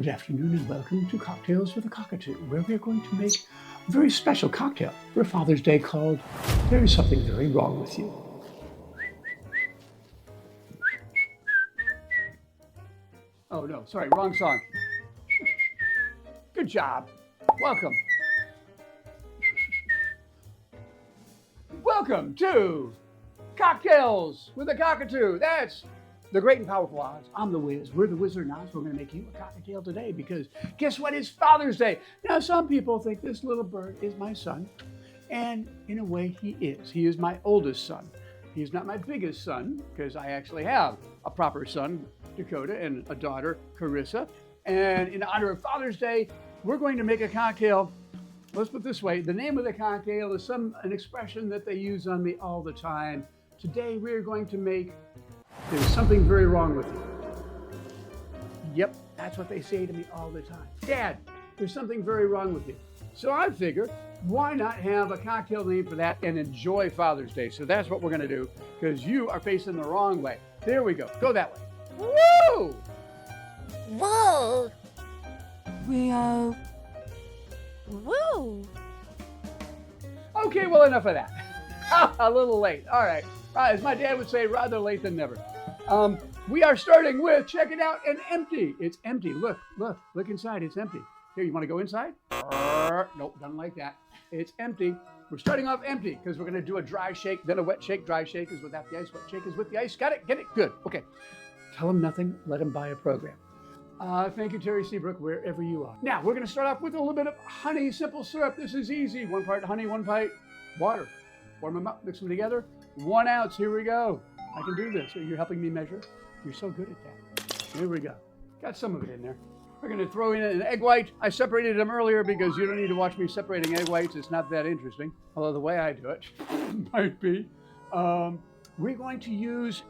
Good afternoon and welcome to Cocktails with a Cockatoo, where we are going to make a very special cocktail for Father's Day called There Is Something Very Wrong With You. Oh no, sorry, wrong song. Good job. Welcome. Welcome to Cocktails with a Cockatoo. That's the great and powerful Oz. I'm the Wiz. We're the Wizard and Oz. We're going to make you a cocktail today because guess what? It's Father's Day. Now, some people think this little bird is my son, and in a way he is. He is my oldest son. He's not my biggest son because I actually have a proper son, Dakota, and a daughter, Carissa. And in honor of Father's Day, we're going to make a cocktail. Let's put it this way. The name of the cocktail is an expression that they use on me all the time. Today, we're going to make There's Something Very Wrong With You. Yep, that's what they say to me all the time. Dad, there's something very wrong with you. So I figured, why not have a cocktail name for that and enjoy Father's Day? So that's what we're going to do because you are facing the wrong way. There we go. Go that way. Woo! Whoa! Rio. Woo! Okay, well, enough of that. A little late. All right. As my dad would say, rather late than never. We are starting with, check it out, an empty. It's empty. Look inside. It's empty. Here, you want to go inside? Nope, doesn't like that. It's empty. We're starting off empty because we're going to do a dry shake, then a wet shake. Dry shake is without the ice. Wet shake is with the ice. Got it? Get it? Good. Okay. Tell them nothing. Let them buy a program. Thank you, Terry Seabrook, wherever you are. Now, we're going to start off with a little bit of honey simple syrup. This is easy. 1 part honey, 1 part water. Warm them up, mix them together. 1 ounce. Here we go. I can do this. You're helping me measure. You're so good at that. Here we go. Got some of it in there. We're going to throw in an egg white. I separated them earlier because you don't need to watch me separating egg whites. It's not that interesting. Although the way I do it might be. We're going to use,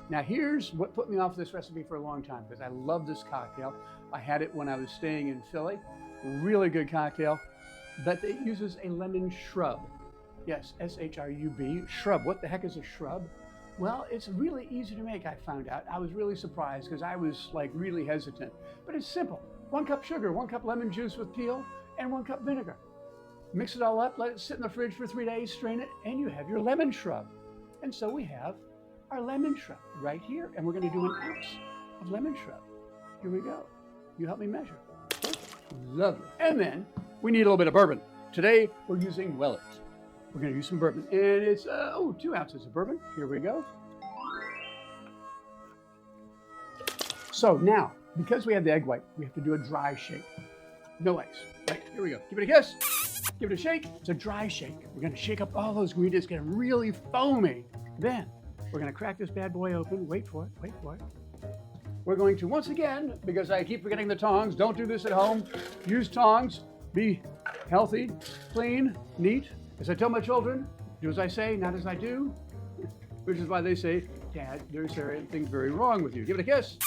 now here's what put me off this recipe for a long time because I love this cocktail. I had it when I was staying in Philly. Really good cocktail. But it uses a lemon shrub. Yes, S-H-R-U-B, shrub. What the heck is a shrub? Well, it's really easy to make, I found out. I was really surprised because I was like really hesitant. But it's simple. 1 cup sugar, 1 cup lemon juice with peel, and 1 cup vinegar. Mix it all up, let it sit in the fridge for 3 days, strain it, and you have your lemon shrub. And so we have our lemon shrub right here. And we're going to do 1 ounce of lemon shrub. Here we go. You help me measure. Lovely. And then we need a little bit of bourbon. Today, we're using Weller's. We're going to use some bourbon, and it's 2 ounces of bourbon. Here we go. So now, because we have the egg white, we have to do a dry shake. No ice. Right, here we go. Give it a kiss. Give it a shake. It's a dry shake. We're going to shake up all those ingredients, get them really foamy. Then we're going to crack this bad boy open. Wait for it. Wait for it. We're going to, once again, because I keep forgetting the tongs, don't do this at home. Use tongs. Be healthy, clean, neat. As I tell my children, do as I say, not as I do, which is why they say, Dad, there's something very wrong with you. Give it a kiss,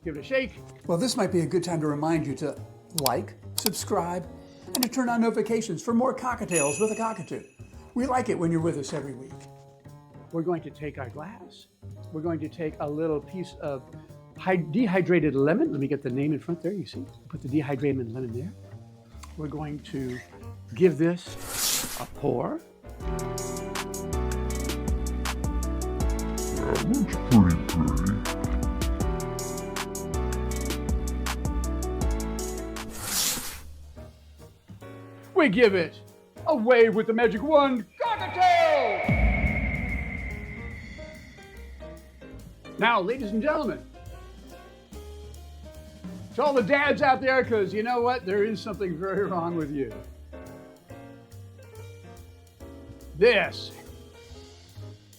give it a shake. Well, this might be a good time to remind you to like, subscribe, and to turn on notifications for more cocktails with a Cockatoo. We like it when you're with us every week. We're going to take our glass. We're going to take a little piece of dehydrated lemon. Let me get the name in front there, you see. Put the dehydrated lemon there. We're going to give this a pour. That looks pretty. We give it a wave with the magic wand, Cockatoo! Now, ladies and gentlemen, to all the dads out there, because you know what? There is something very wrong with you. This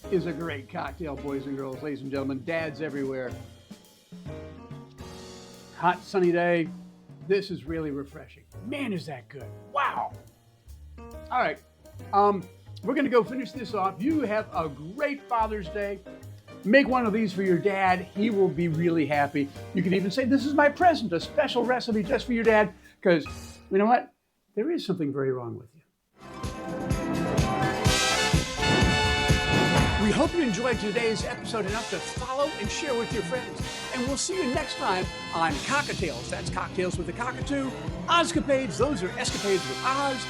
is a great cocktail, boys and girls, ladies and gentlemen, dads everywhere. Hot, sunny day. This is really refreshing. Man, is that good. Wow. All right. We're going to go finish this off. You have a great Father's Day. Make one of these for your dad. He will be really happy. You can even say, this is my present, a special recipe just for your dad, because you know what? There is something very wrong with you. We hope you enjoyed today's episode enough to follow and share with your friends. and we'll see you next time on Cockatails. That's Cocktails with the Cockatoo. Ozcapades, those are escapades with Oz.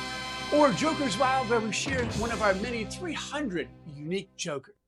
Or Joker's Wild, where we share one of our many 300 unique jokers.